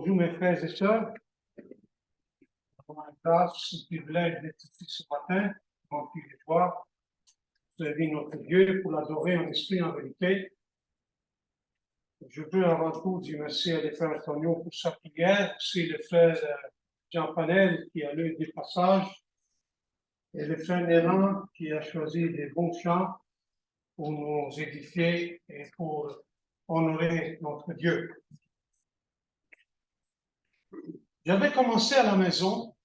Bonjour mes frères et sœurs. On a la grâce et le privilège d'être ici ce matin, rempli de joie, servir notre Dieu pour l'adorer en esprit et en vérité. Je veux avant tout dire merci à les frères Antonio pour sa prière, aussi le frère Jean Panel qui a lu des passages, et le frère Nélan qui a choisi des bons chants pour nous édifier et pour honorer notre Dieu. J'avais commencé à la maison,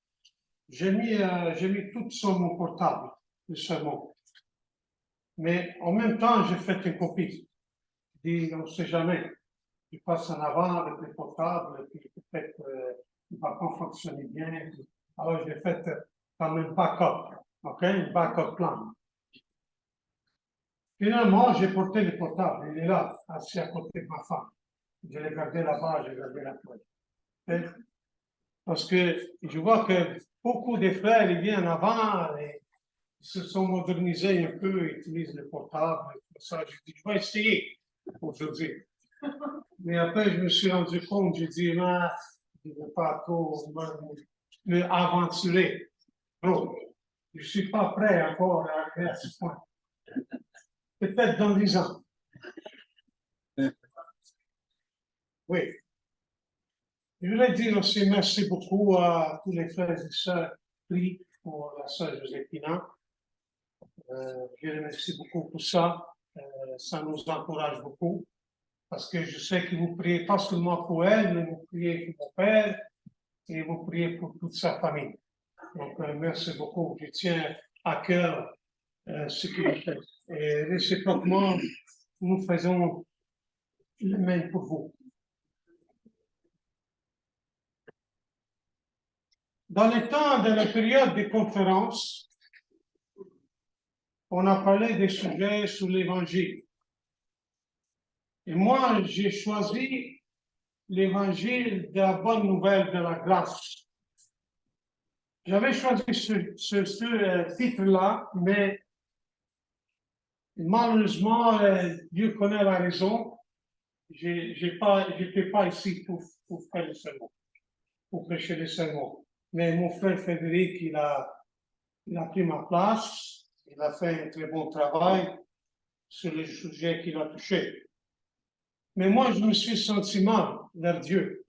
j'ai mis tout sur mon portable, le sermon. Mais en même temps, j'ai fait une copie. Je dis, on ne sait jamais. Je passe en avant avec le portable, et puis peut-être il ne va pas fonctionner bien. Alors, j'ai fait quand même backup, OK? Un backup plan. Finalement, j'ai porté le portable. Il est là, assis à côté de ma femme. Je l'ai gardé là-bas, j'ai gardé la clé. Parce que je vois que beaucoup de frères, ils viennent avant et ils se sont modernisés un peu, ils utilisent le portable et tout ça. Je dis, je vais essayer aujourd'hui. Mais après, je me suis rendu compte, je dis, là, je ne veux pas trop me aventurer. Donc, je ne suis pas prêt encore à arriver à ce point. Peut-être dans 10 ans. Oui. Je voulais dire aussi merci beaucoup à tous les frères et sœurs pris pour la sœur Joséphina. Je les remercie beaucoup pour ça. Ça nous encourage beaucoup. Parce que je sais que vous priez pas seulement pour elle, mais vous priez pour mon père et vous priez pour toute sa famille. Donc, merci beaucoup. Je tiens à cœur ce que vous faites. Et réciproquement, nous faisons le même pour vous. Dans le temps de la période des conférences, on a parlé des sujets sur l'Évangile. Et moi, j'ai choisi l'Évangile de la bonne nouvelle de la grâce. J'avais choisi ce titre-là, mais malheureusement, Dieu connaît la raison. Je n'étais pas ici pour faire le sermon, pour prêcher le sermon. Mais mon frère Frédéric, il a pris ma place. Il a fait un très bon travail sur les sujets qu'il a touchés. Mais moi, je me suis senti mal vers Dieu.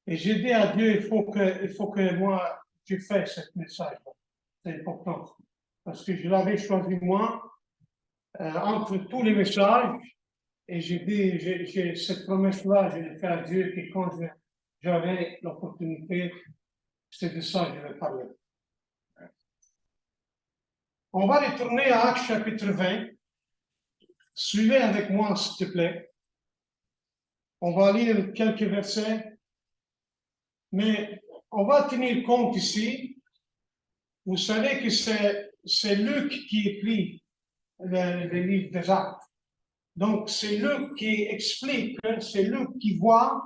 Et j'ai dit à Dieu, il faut que moi, je fasse ce message-là. C'est important. Parce que je l'avais choisi moi, entre tous les messages, et j'ai dit, j'ai cette promesse-là, je l'ai fait à Dieu, que quand j'aurai l'opportunité, c'est de ça que je vais parler. On va retourner à Actes chapitre 20. Suivez avec moi, s'il te plaît. On va lire quelques versets, mais on va tenir compte ici. Vous savez que c'est Luc qui écrit le livre des Actes. Donc, c'est Luc qui explique, c'est Luc qui voit,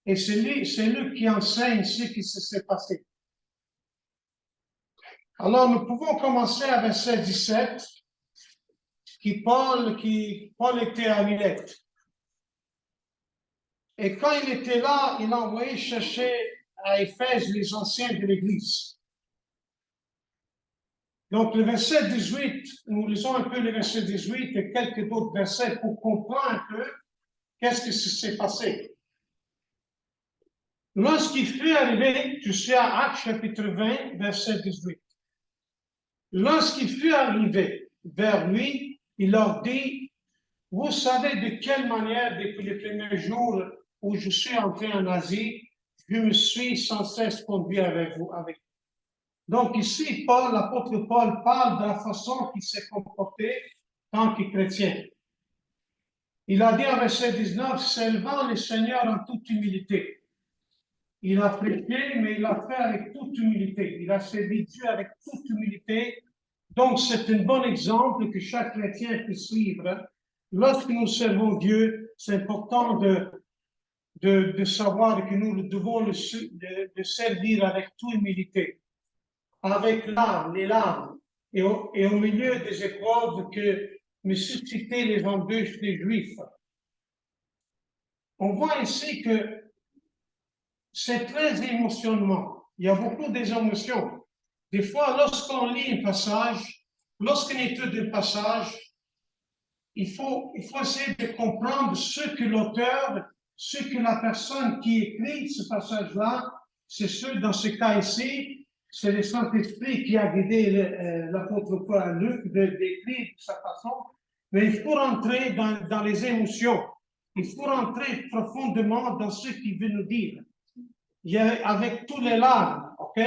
et c'est Luc qui enseigne ce qui s'est passé. Alors, nous pouvons commencer à verset 17, Paul était à Milette. Et quand il était là, il a envoyé chercher à Éphèse les anciens de l'Église. Donc, le verset 18, nous lisons un peu le verset 18 et quelques autres versets pour comprendre un peu qu'est-ce qui s'est passé. Lorsqu'il fut arrivé, je suis à Actes chapitre 20, verset 18. Lorsqu'il fut arrivé vers lui, il leur dit, vous savez de quelle manière, depuis les premiers jours où je suis entré en Asie, je me suis sans cesse conduit avec vous. Donc ici, l'apôtre Paul parle de la façon qu'il s'est comporté tant que chrétien. Il a dit en verset 19, s'élevant le Seigneur en toute humilité. Il a prêché, mais il a fait avec toute humilité. Il a servi Dieu avec toute humilité. Donc, c'est un bon exemple que chaque chrétien peut suivre. Lorsque nous servons Dieu, c'est important de savoir que nous devons le servir avec toute humilité, avec les larmes, et au milieu des épreuves que me suscitaient les embûches des Juifs. On voit ici que c'est très émotionnellement. Il y a beaucoup d'émotions. Des fois, lorsqu'on lit un passage, lorsqu'on étudie un passage, il faut essayer de comprendre ce que l'auteur, ce que la personne qui écrit ce passage-là, c'est ce, dans ce cas ici, c'est le Saint-Esprit qui a guidé l'apôtre Paul à Luc d'écrire de sa façon, mais il faut rentrer dans les émotions, il faut rentrer profondément dans ce qu'il veut nous dire. Avec tous les larmes, ok?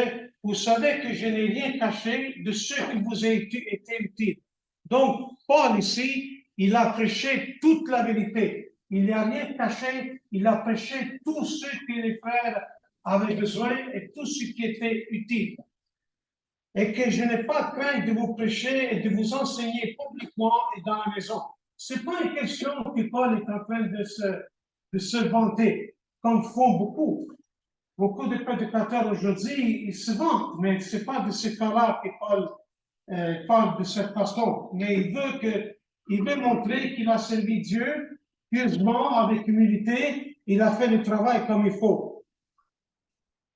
Vous savez que je n'ai rien caché de ce qui vous a été utile. Donc, Paul ici, il a prêché toute la vérité. Il n'y a rien caché, il a prêché tout ce que les frères avaient besoin et tout ce qui était utile. Et que je n'ai pas craint de vous prêcher et de vous enseigner publiquement et dans la maison. Ce n'est pas une question que Paul est en train de se vanter, comme font beaucoup. Beaucoup de prédicateurs aujourd'hui, ils se vantent, mais ce n'est pas de ce cas-là que Paul parle de cette façon. Mais il veut montrer qu'il a servi Dieu pieusement, avec humilité, il a fait le travail comme il faut.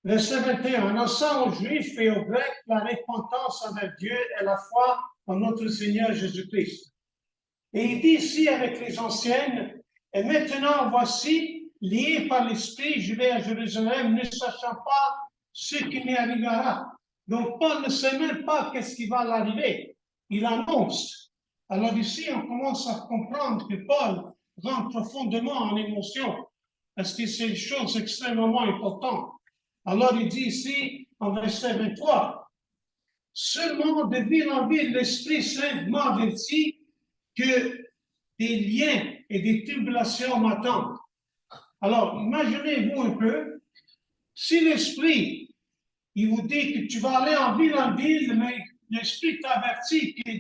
Verset 21, annonçant aux Juifs et aux Grecs la repentance envers Dieu et la foi en notre Seigneur Jésus-Christ. Et il dit ici avec les anciennes, et maintenant voici, lié par l'Esprit, je vais à Jérusalem, ne sachant pas ce qui m'y arrivera. Donc Paul ne sait même pas qu'est-ce qui va l'arriver. Il annonce. Alors ici, on commence à comprendre que Paul rentre profondément en émotion, parce que c'est une chose extrêmement importante. Alors il dit ici, en verset 23, seulement de ville en ville, l'Esprit Saint m'a averti que des liens et des tribulations m'attendent. Alors, imaginez-vous un peu, si l'Esprit, il vous dit que tu vas aller en ville, mais l'Esprit t'avertit que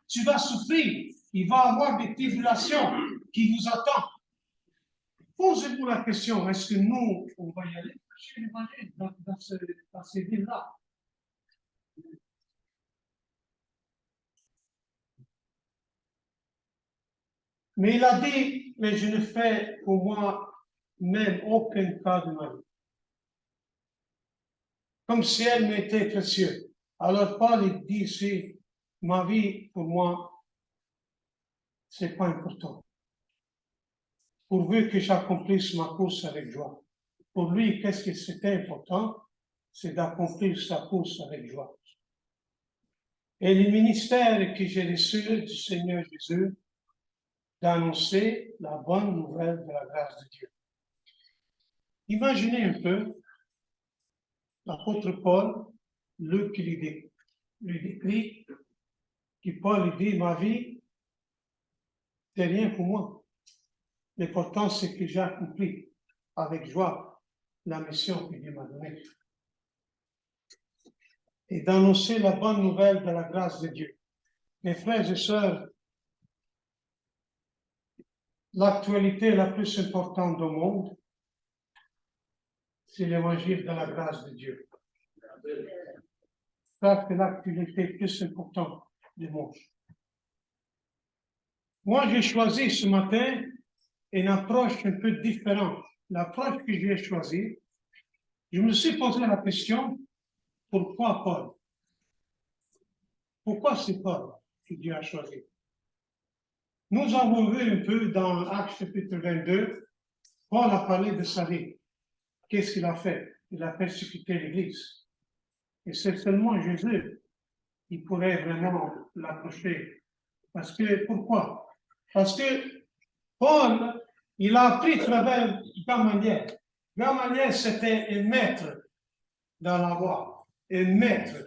tu vas souffrir, il va y avoir des tribulations qui vous attendent. Posez-vous la question, est-ce que nous, on va y aller chercher l'évangile dans ces villes-là? Mais il a dit, mais je ne fais pour moi même aucun cas de ma vie. Comme si elle m'était précieuse. Alors Paul il dit ici, ma vie pour moi, c'est pas important. Pourvu que j'accomplisse ma course avec joie. Pour lui, qu'est-ce que c'était important? C'est d'accomplir sa course avec joie. Et le ministère que j'ai reçu du Seigneur Jésus, d'annoncer la bonne nouvelle de la grâce de Dieu. Imaginez un peu l'apôtre Paul, Luc lui décrit que Paul dit, ma vie, c'est rien pour moi. L'important, c'est que j'ai accompli avec joie la mission que Dieu m'a donnée. Et d'annoncer la bonne nouvelle de la grâce de Dieu. Mes frères et sœurs, l'actualité la plus importante au monde, c'est l'évangile de la grâce de Dieu. Ça, c'est l'actualité plus importante du monde. Moi, j'ai choisi ce matin une approche un peu différente. L'approche que j'ai choisie, je me suis posé la question, pourquoi Paul? Pourquoi c'est Paul que Dieu a choisi? Nous avons vu un peu dans Actes chapitre 22, Paul a parlé de sa vie. Qu'est-ce qu'il a fait? Il a persécuté l'Église. Et c'est seulement Jésus qui pourrait vraiment l'approcher. Parce que, pourquoi? Parce que Paul, il a appris à travers Gamaliel. Gamaliel, c'était un maître dans la loi, un maître.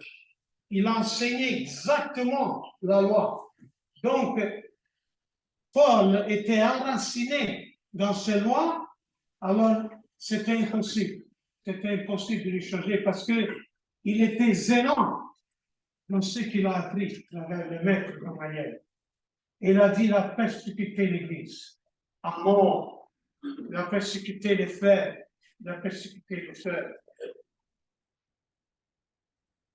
Il enseignait exactement la loi. Donc, Paul était enraciné dans ces lois, alors c'était impossible. C'était impossible de le changer parce qu'il était zélant dans ce qu'il a appris à travers le maître Gamaliel. Il a dit, il a persécuté l'Église à mort, il a persécuté les frères, il a persécuté les sœurs.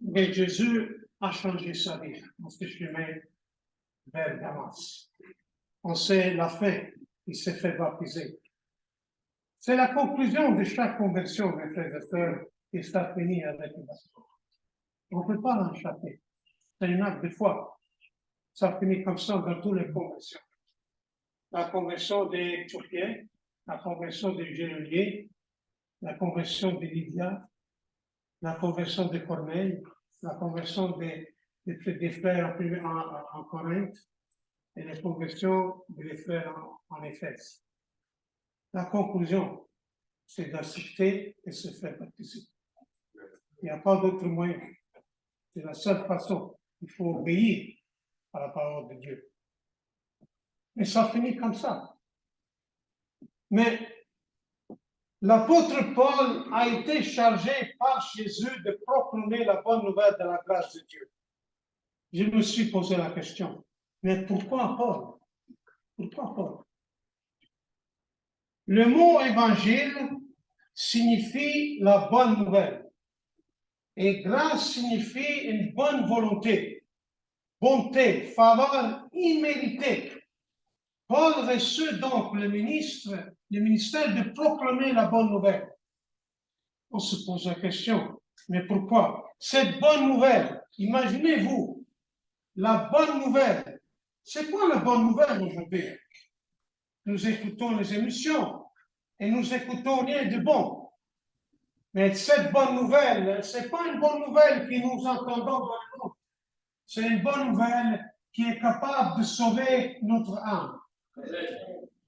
Mais Jésus a changé sa vie dans ce chemin vers Damas. On sait la fin, il s'est fait baptiser. C'est la conclusion de chaque conversion, mes frères et sœurs, qui ça finit avec le baptême. On ne peut pas l'enchaper. C'est un acte de foi. Ça finit comme ça dans toutes les conversions. La conversion des Turquiens, la conversion des Géoliers, la conversion de Lydia, la conversion de Corneille, la conversion des frères en Corinthe et la conversion des frères en Éphèse. La conclusion, c'est d'accepter et se faire baptiser. Il n'y a pas d'autre moyen. C'est la seule façon. Il faut obéir à la parole de Dieu. Mais ça finit comme ça. Mais l'apôtre Paul a été chargé par Jésus de proclamer la bonne nouvelle de la grâce de Dieu. Je me suis posé la question, mais pourquoi Paul? Pourquoi Paul? Le mot évangile signifie la bonne nouvelle. Et grâce signifie une bonne volonté, bonté, faveur imméritée. Paul reçut donc le ministère de proclamer la bonne nouvelle. On se pose la question, mais pourquoi? Cette bonne nouvelle, imaginez-vous, la bonne nouvelle. C'est quoi la bonne nouvelle aujourd'hui? Nous écoutons les émissions et nous écoutons rien de bon. Mais cette bonne nouvelle, ce n'est pas une bonne nouvelle que nous entendons dans le monde. C'est une bonne nouvelle qui est capable de sauver notre âme.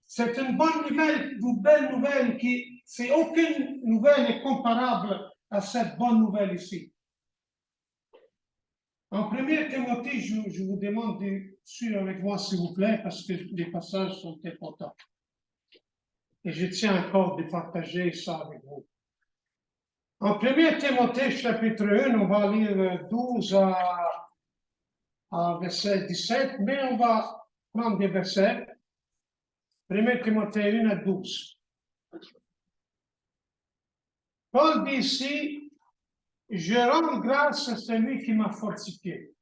C'est une bonne nouvelle, une belle nouvelle qui, c'est aucune nouvelle n'est comparable à cette bonne nouvelle ici. En 1 Timothée, je vous demande de suivre avec moi, s'il vous plaît, parce que les passages sont importants. Et je tiens encore de partager ça avec vous. En 1 Timothée, chapitre 1, on va lire 12 à verset 17, mais on va prendre des versets. 1 Timothée 1 à 12. Paul dit ici, je rends grâce à celui qui m'a fortifié,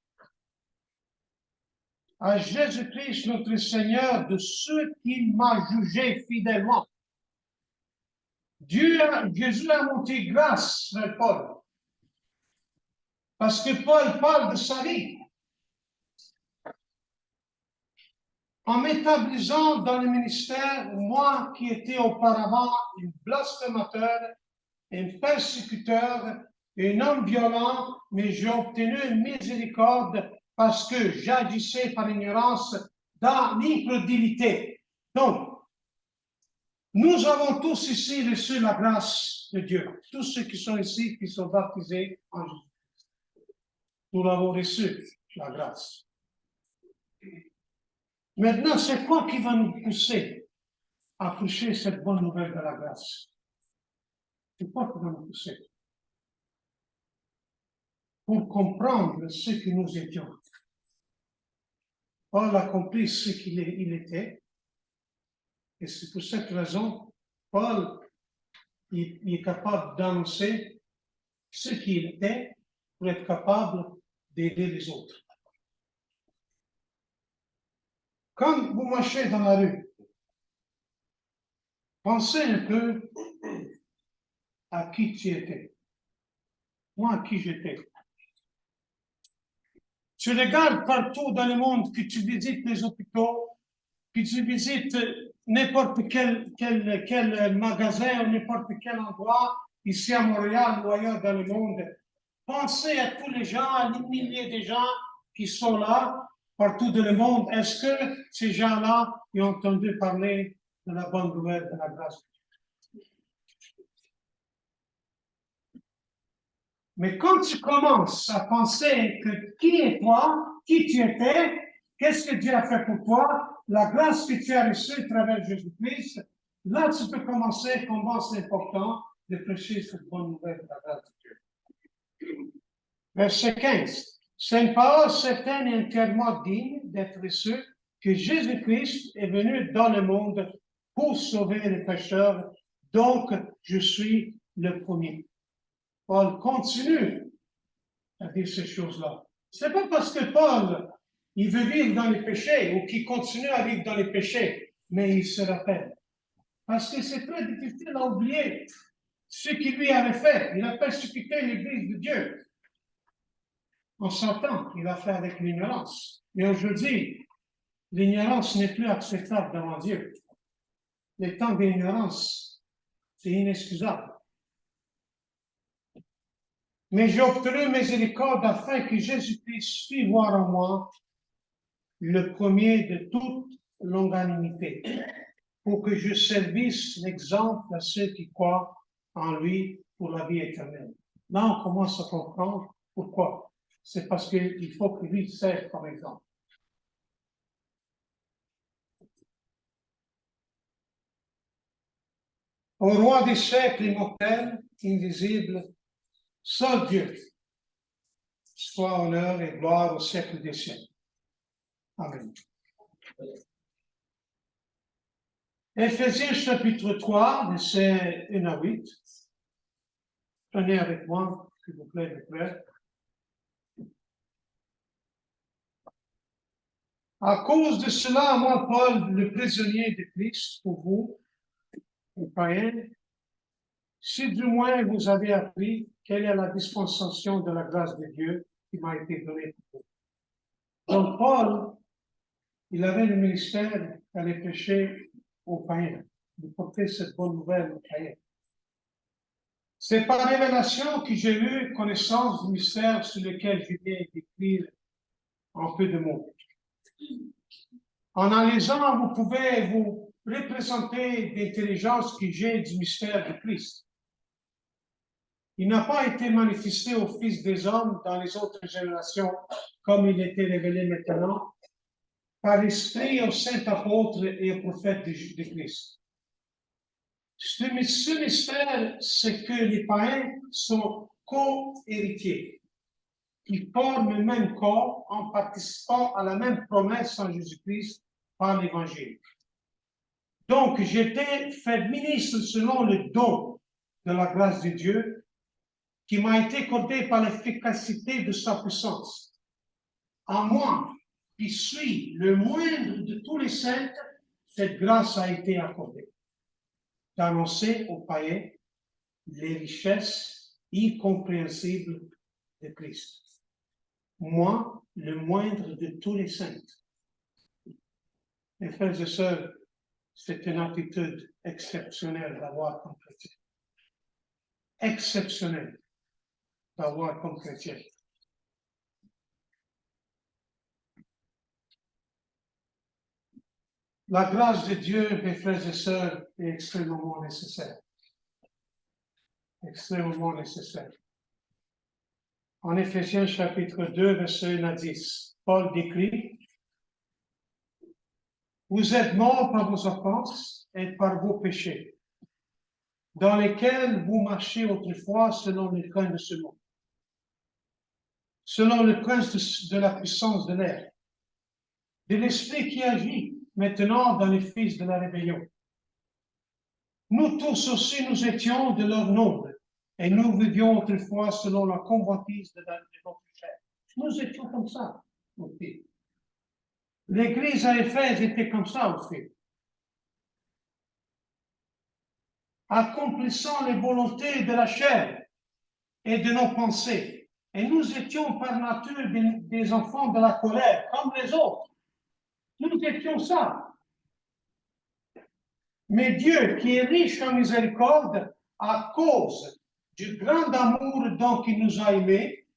à Jésus-Christ notre Seigneur, de ce qu'il m'a jugé fidèlement. Jésus a montré grâce à Paul, parce que Paul parle de sa vie. En m'établissant dans le ministère, moi qui étais auparavant un blasphémateur, un persécuteur, un homme violent, mais j'ai obtenu une miséricorde parce que j'agissais par ignorance dans l'incrédulité. Donc, nous avons tous ici reçu la grâce de Dieu. Tous ceux qui sont ici, qui sont baptisés en Jésus. Nous l'avons reçu, la grâce. Maintenant, c'est quoi qui va nous pousser à prêcher cette bonne nouvelle de la grâce? C'est quoi qui va nous pousser? Pour comprendre ce que nous étions. Paul a compris ce qu'il était. Et c'est pour cette raison, Paul il est capable d'annoncer ce qu'il était pour être capable d'aider les autres. Quand vous marchez dans la rue, pensez un peu à qui tu étais. Moi, à qui j'étais. Tu regardes partout dans le monde, que tu visites les hôpitaux, que tu visites n'importe quel magasin ou n'importe quel endroit, ici à Montréal ou ailleurs dans le monde. Pensez à tous les gens, à des milliers de gens qui sont là, partout dans le monde. Est-ce que ces gens-là ont entendu parler de la bonne nouvelle de la grâce? Mais quand tu commences à penser que qui est toi, qui tu étais, qu'est-ce que Dieu a fait pour toi, la grâce que tu as reçue à travers Jésus-Christ, là tu peux commencer comment c'est important de prêcher cette bonne nouvelle de la grâce de Dieu. Verset 15. C'est une parole certaine et entièrement digne d'être reçue que Jésus-Christ est venu dans le monde pour sauver les pécheurs, donc je suis le premier. Paul continue à dire ces choses-là. Ce n'est pas parce que Paul, il veut vivre dans les péchés ou qu'il continue à vivre dans les péchés, mais il se rappelle. Parce que c'est très difficile à oublier ce qu'il lui avait fait. Il a persécuté l'Église de Dieu. On s'entend qu'il a fait avec l'ignorance. Mais aujourd'hui, l'ignorance n'est plus acceptable devant Dieu. Les temps d'ignorance, c'est inexcusable. Mais j'ai obtenu miséricorde afin que Jésus-Christ puisse voir en moi le premier de toute longanimité, pour que je servisse l'exemple à ceux qui croient en lui pour la vie éternelle. Là, on commence à comprendre pourquoi. C'est parce qu'il faut que lui serve comme exemple. Au roi des siècles immortel, invisible, seul Dieu, soit honneur et gloire au siècle des siècles. Amen. Éphésiens chapitre 3, versets 1 à 8. Prenez avec moi, s'il vous plaît, les frères. À cause de cela, moi, Paul, le prisonnier de Christ, pour vous, les païens, si du moins vous avez appris quelle est la dispensation de la grâce de Dieu qui m'a été donnée pour vous. Donc, Paul, il avait le ministère d'aller prêcher aux païens, de porter cette bonne nouvelle aux païens. C'est par révélation que j'ai eu connaissance du mystère sur lequel je viens d'écrire en peu de mots. En analysant, vous pouvez vous représenter l'intelligence que j'ai du mystère de Christ. Il n'a pas été manifesté aux fils des hommes dans les autres générations comme il était révélé maintenant par l'Esprit aux saints apôtres et aux prophètes de Christ. Ce mystère, c'est que les païens sont co-héritiers, qui forment le même corps en participant à la même promesse en Jésus-Christ par l'Évangile. Donc, j'étais fait ministre selon le don de la grâce de Dieu qui m'a été accordé par l'efficacité de sa puissance. À moi, qui suis le moindre de tous les saints, cette grâce a été accordée d'annoncer aux païens les richesses incompréhensibles de Christ. Moi, le moindre de tous les saints. Mes frères et sœurs, c'est une attitude exceptionnelle d'avoir comme chrétien. Exceptionnelle d'avoir comme chrétien. La grâce de Dieu, mes frères et sœurs, est extrêmement nécessaire. Extrêmement nécessaire. En Éphésiens chapitre 2, verset 1 à 10, Paul décrit: vous êtes morts par vos offenses et par vos péchés, dans lesquels vous marchez autrefois selon les craintes de ce monde, selon le prince de la puissance de l'air, de l'esprit qui agit maintenant dans les fils de la rébellion. Nous tous aussi, nous étions de leur nombre, et nous vivions autrefois selon la convoitise de notre chair. Nous étions comme ça, aussi. L'Église à Éphèse était comme ça aussi. Accomplissant les volontés de la chair et de nos pensées. Et nous étions par nature des enfants de la colère, comme les autres. Nous étions ça. Mais Dieu, qui est riche en miséricorde, à cause du grand amour dont il nous a aimés,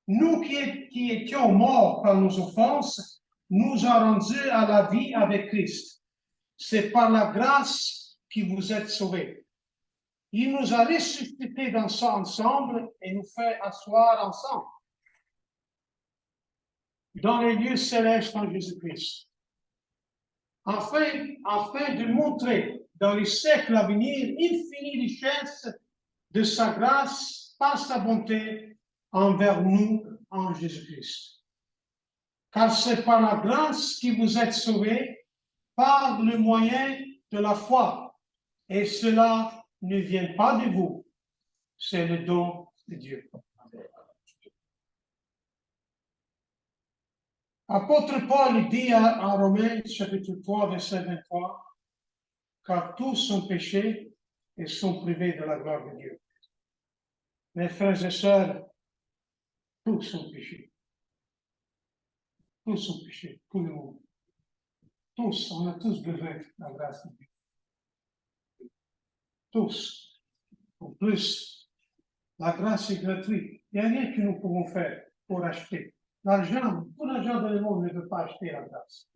nous qui étions morts par nos offenses, nous a rendus à la vie avec Christ. C'est par la grâce que vous êtes sauvés. Il nous a ressuscités ensemble et nous fait asseoir ensemble dans les lieux célestes en Jésus-Christ. Afin de montrer dans les siècles à venir l'infinie richesse de sa grâce par sa bonté envers nous en Jésus-Christ. Car c'est par la grâce que vous êtes sauvés par le moyen de la foi. Et cela ne vient pas de vous, c'est le don de Dieu. Apôtre Paul dit à Romains chapitre 3, verset 23, car tous sont péchés et sont privés de la gloire de Dieu. Mes frères et sœurs, tous sont péchés. Tous sont péchés, tout le monde. Tous, on a tous besoin de la grâce de Dieu. Tous. En plus, la grâce est gratuite. Il n'y a rien que nous pouvons faire pour acheter. L'argent, tout l'argent dans le monde ne peut pas acheter la grâce.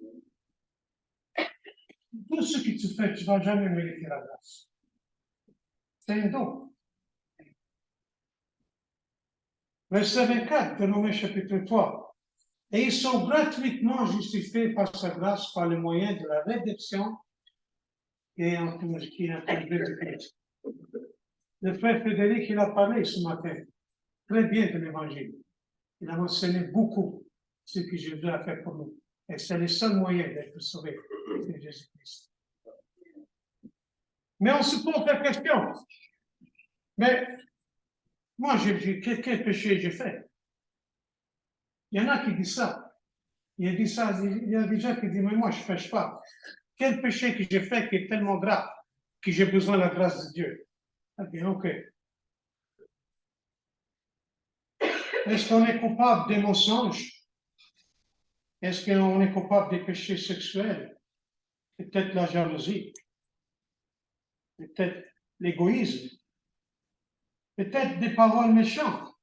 Tout ce que tu fais, tu ne vas jamais mériter la grâce. C'est un don. Verset 24 de Romains chapitre 3. Et ils sont gratuitement justifiés par sa grâce par le moyen de la rédemption qui est en Christ. Le frère Frédéric, il a parlé ce matin très bien de l'évangile. Il a mentionné beaucoup ce que Jésus a fait pour nous. Et c'est le seul moyen d'être sauvé, c'est Jésus-Christ. Mais on se pose la question. Mais moi, quel péché j'ai fait? Il y en a qui disent ça. Il y a des gens qui disent, mais moi, je ne pêche pas. Quel péché que j'ai fait qui est tellement grave que j'ai besoin de la grâce de Dieu? Ah bien, ok. Est-ce qu'on est coupable des mensonges? Est-ce qu'on est coupable des péchés sexuels? Peut-être la jalousie, peut-être l'égoïsme, peut-être des paroles méchantes,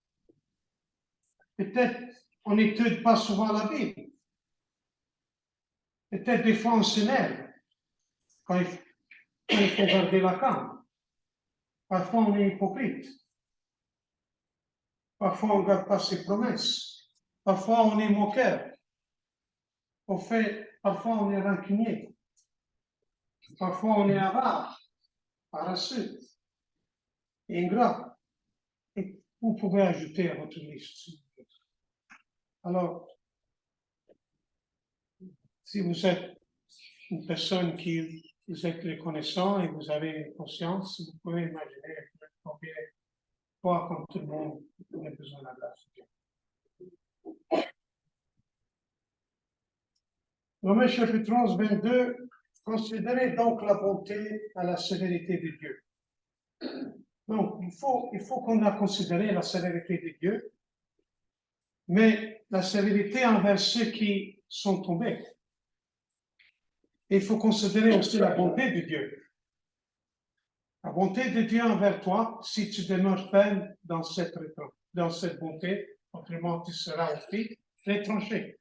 peut-être on n'étudie pas souvent la Bible, peut-être des fois on s'énerve quand il faut garder la calme, parfois on est hypocrite, parfois on ne garde pas ses promesses, parfois on est moqueur, parfois on est rancunier, parfois on est avare, paresseux, ingrat. Et vous pouvez ajouter à votre liste. Alors, si vous êtes une personne qui vous êtes reconnaissant et vous avez une conscience, vous pouvez imaginer combien de fois, comme tout le monde, vous avez besoin de la grâce de Dieu. Romains chapitre 11, 22, considérez donc la bonté à la sévérité de Dieu. Donc, il faut qu'on a considéré la sévérité de Dieu, mais la sévérité envers ceux qui sont tombés. Et il faut considérer aussi la bonté de Dieu. La bonté de Dieu envers toi, si tu demeures ferme dans cette bonté, autrement tu seras aussi retranché.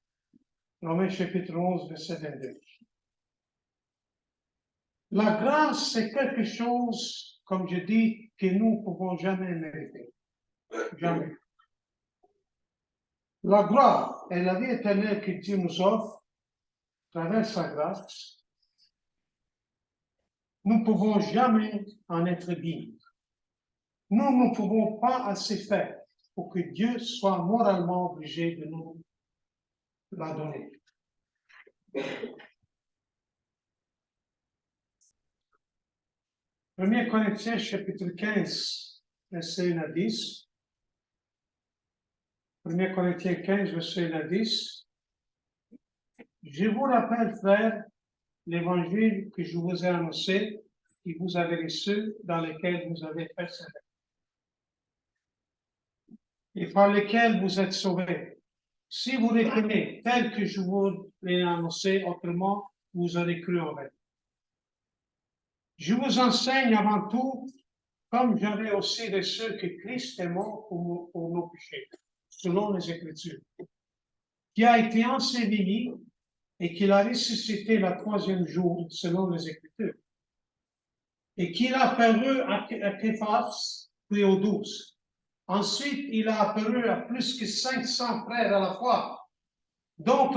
Romains chapitre 11, verset 22. La grâce, c'est quelque chose, comme je dis, que nous ne pouvons jamais mériter. Jamais. La gloire et la vie éternelle que Dieu nous offre, à travers sa grâce, nous ne pouvons jamais en être dignes. Nous ne pouvons pas assez faire pour que Dieu soit moralement obligé de nous la donner. 1 Corinthiens chapitre 15, verset 1 à 10. 1 Corinthiens 15, verset 1 à 10. Je vous rappelle, frères, l'évangile que je vous ai annoncé, que vous avez reçu, dans lequel vous avez persévéré, et par lequel vous êtes sauvés. Si vous retenez tel que je vous l'ai annoncé, autrement, vous aurez cru en vain. Je vous enseigne avant tout, comme j'avais aussi reçu que Christ est mort pour nos péchés, selon les Écritures, qui a été enseveli et qu'il a ressuscité le troisième jour, selon les Écritures, et qu'il a apparu à Képhas, puis aux 12. Ensuite, il a apparu à plus que 500 frères à la fois, dont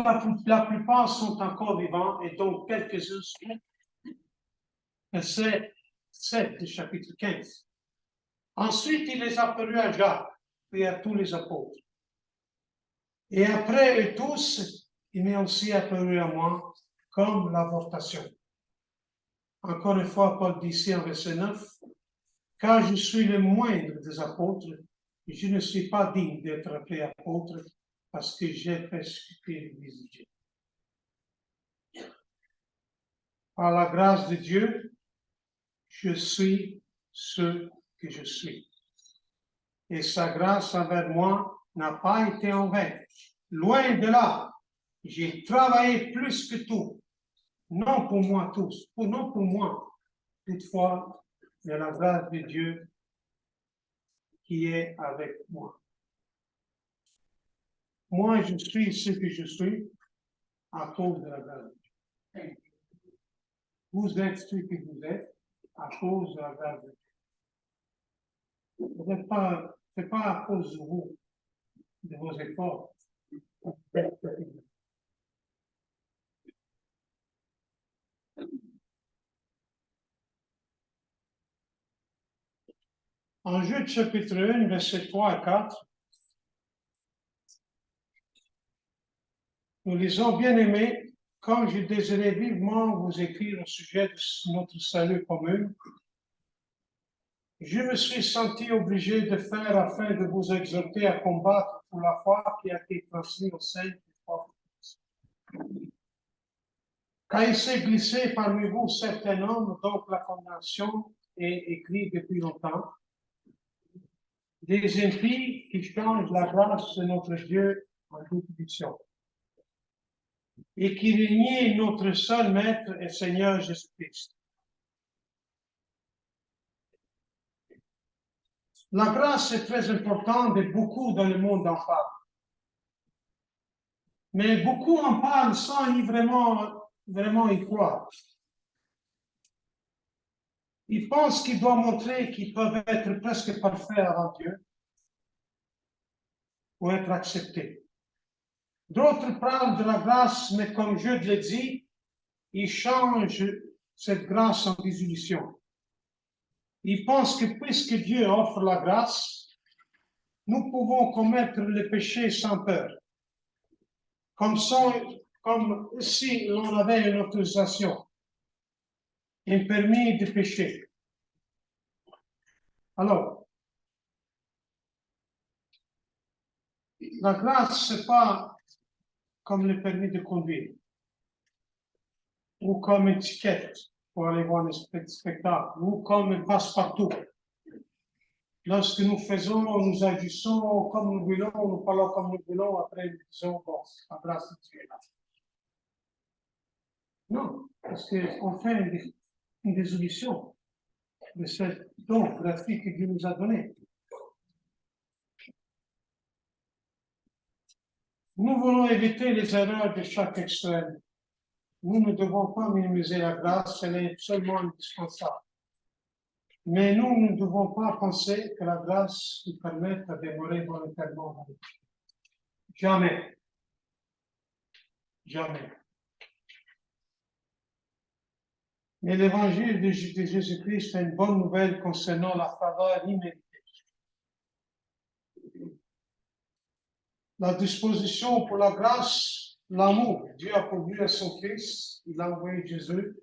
la plupart sont encore vivants et dont quelques-uns sont. Verset 7 du chapitre 15. Ensuite, il les a apparus à Jacques, puis à tous les apôtres. Et après eux tous, il m'est aussi apparu à moi comme l'avortation. Encore une fois, Paul dit ici en verset 9, car je suis le moindre des apôtres, et je ne suis pas digne d'être appelé apôtre parce que j'ai persécuté l'Église de Dieu. Par la grâce de Dieu, je suis ce que je suis. Et sa grâce envers moi n'a pas été en vain. Loin de là, j'ai travaillé plus que tout. Non pour moi tous, non pour moi. Toutefois, il y a la grâce de Dieu qui est avec moi. Moi, je suis ce que je suis à cause de la grâce de Dieu. Vous êtes ce que vous êtes à cause de la grâce de Dieu. Ce n'est pas à cause de vous, de vos efforts. En Jude chapitre 1, versets 3 à 4, nous lisons, bien-aimés, comme je désirais vivement vous écrire au sujet de notre salut commun, je me suis senti obligé de faire afin de vous exhorter à combattre pour la foi qui a été transmise au sein du propre Christ. Car il s'est glissé parmi vous certains hommes dont la condamnation est écrite depuis longtemps, des impies qui changent la grâce de notre Dieu en corruption et qui renie notre seul Maître et Seigneur Jésus-Christ. La grâce est très importante et beaucoup dans le monde en parlent. Mais beaucoup en parlent sans y vraiment y croire. Ils pensent qu'ils doivent montrer qu'ils peuvent être presque parfaits avant Dieu pour être acceptés. D'autres parlent de la grâce, mais comme je l'ai dit, ils changent cette grâce en dissolution. Ils pensent que puisque Dieu offre la grâce, nous pouvons commettre le péché sans peur, comme si l'on avait une autorisation, un permis de pécher. Alors, la grâce, ce n'est pas comme le permis de conduire ou comme une étiquette pour aller voir un spectacle ou comme un passe-partout. Lorsque nous faisons, nous agissons comme nous voulons, nous parlons comme nous voulons, après nous disons, bon, la grâce de Dieu est là. Non, parce qu'on fait une désolution de ce don gratuit que Dieu nous a donné. Nous voulons éviter les erreurs de chaque extrême. Nous ne devons pas minimiser la grâce, elle est seulement indispensable. Mais nous ne devons pas penser que la grâce nous permette de demeurer volontairement dans le péché. Jamais. Jamais. Mais l'évangile de Jésus-Christ est une bonne nouvelle concernant la faveur imméritée. La disposition pour la grâce, l'amour. Dieu a pourvu à son Fils, il a envoyé Jésus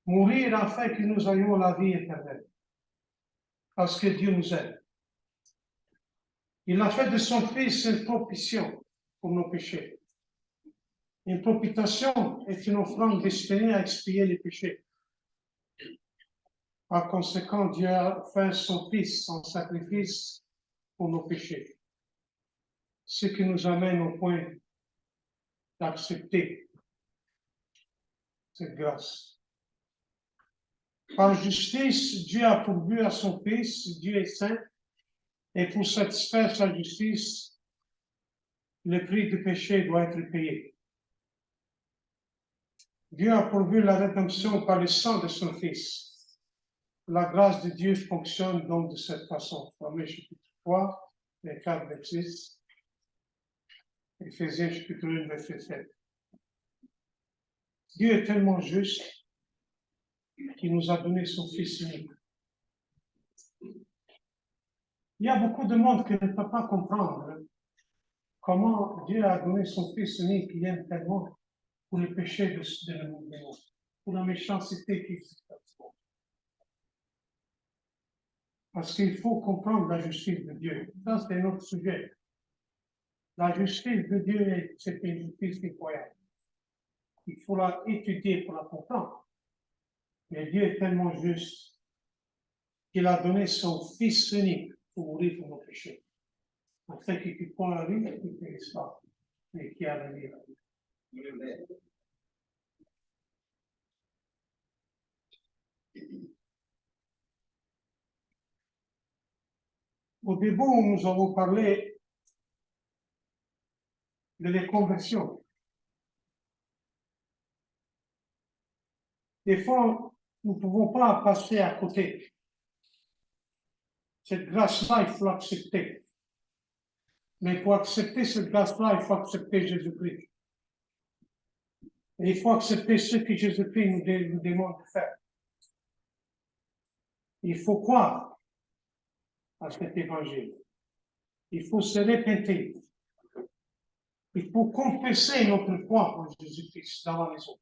mourir afin que nous ayons la vie éternelle. Parce que Dieu nous aime. Il a fait de son Fils une propitiation pour nos péchés. Une propitiation est une offrande destinée à expier les péchés. Par conséquent, Dieu a fait son Fils en sacrifice pour nos péchés. Ce qui nous amène au point d'accepter cette grâce. Par justice, Dieu a pourvu à son Fils, Dieu est saint, et pour satisfaire sa justice, le prix du péché doit être payé. Dieu a pourvu la rédemption par le sang de son Fils. La grâce de Dieu fonctionne donc de cette façon. Romains chapitre 3, verset 4, verset 6. Éphésiens chapitre 1, verset 7. Dieu est tellement juste qu'il nous a donné son Fils unique. Il y a beaucoup de monde qui ne peut pas comprendre comment Dieu a donné son Fils unique qui aime tellement pour les péchés de le monde, pour la méchanceté qui existe. Parce qu'il faut comprendre la justice de Dieu. Ça, c'est notre sujet. La justice de Dieu, c'est une justice incroyable. Il faut la étudier pour la comprendre. Mais Dieu est tellement juste qu'il a donné son Fils unique pour mourir pour nos péchés. Afin que tu prends la vie et que tu ne périsses pas, mais qui a la vie. Au début, nous avons parlé de la conversion. Des fois, nous ne pouvons pas passer à côté. Cette grâce-là, il faut l'accepter. Mais pour accepter cette grâce-là, il faut accepter Jésus-Christ. Et il faut accepter ce que Jésus-Christ nous demande de faire. Il faut croire à cet évangile. Il faut se répéter. Il faut confesser notre foi en Jésus-Christ dans la maison.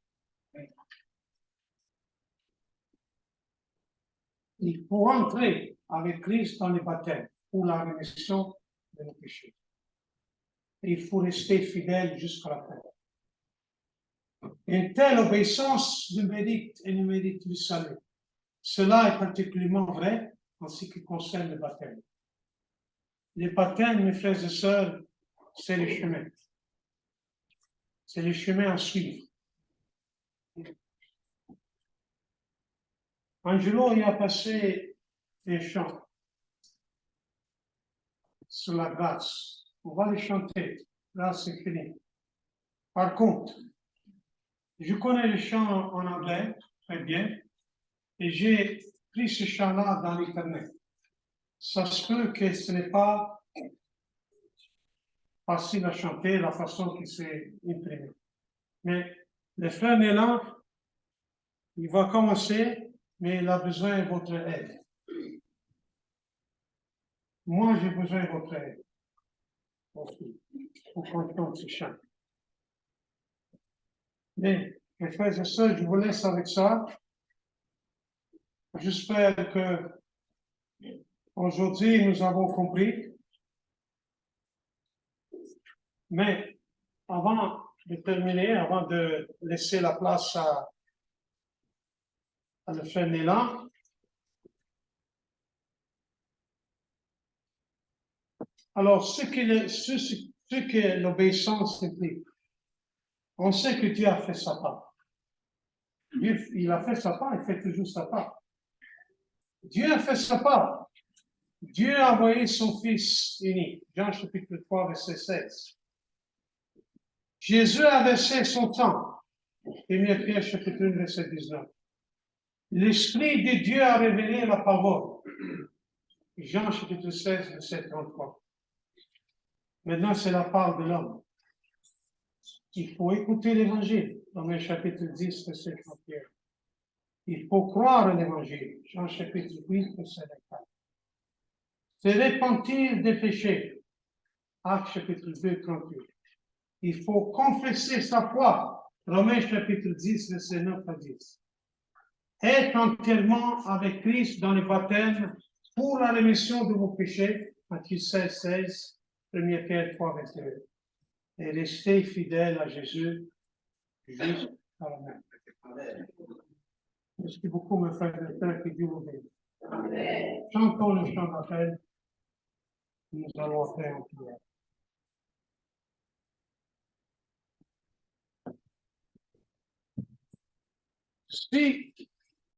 Il faut entrer avec Christ dans le baptême pour la rémission de nos péchés. Et il faut rester fidèle jusqu'à la fin. Une telle obéissance nous mérite et nous mérite le salut. Cela est particulièrement vrai en ce qui concerne le baptême. Le baptême, mes frères et sœurs, c'est le chemin. C'est le chemin à suivre. Angelo y a passé un chant sur la grâce. On va les chanter. Là, c'est fini. Par contre, je connais le chant en anglais très bien et j'ai pris ce chant-là dans l'Internet. Ça se peut que ce n'est pas facile à chanter la façon qui s'est imprimée. Mais le frère Nélan, il va commencer, mais il a besoin de votre aide. Moi, j'ai besoin de votre aide aussi pour comprendre ce chant. Mais, mes frères et sœurs, je vous laisse avec ça. J'espère que aujourd'hui nous avons compris. Mais avant de terminer, avant de laisser la place à le frère Nélan, alors ce que l'obéissance implique, on sait que Dieu a fait sa part. Dieu, il a fait sa part, il fait toujours sa part. Dieu a fait sa part. Dieu a envoyé son Fils unique. Jean chapitre 3, verset 16. Jésus a versé son temps. 1 Pierre chapitre 1, verset 19. L'Esprit de Dieu a révélé la parole. Jean chapitre 16, verset 33. Maintenant, c'est la part de l'homme. Il faut écouter l'Évangile. Romains chapitre 10, verset 31. Il faut croire à l'Évangile. Jean chapitre 8, verset 24. Se repentir des péchés. Actes chapitre 2, 38. Il faut confesser sa foi. Romains chapitre 10, verset 9 à 10. Être entièrement avec Christ dans le baptême pour la rémission de vos péchés. Matthieu 16, 16. 1 Pierre 3, verset 1. Et rester fidèle à Jésus jusqu'à la fin. Merci beaucoup, mes frères et sœurs, que Dieu vous bénisse. Chantons le chant d'appel. Nous allons faire en prière. Si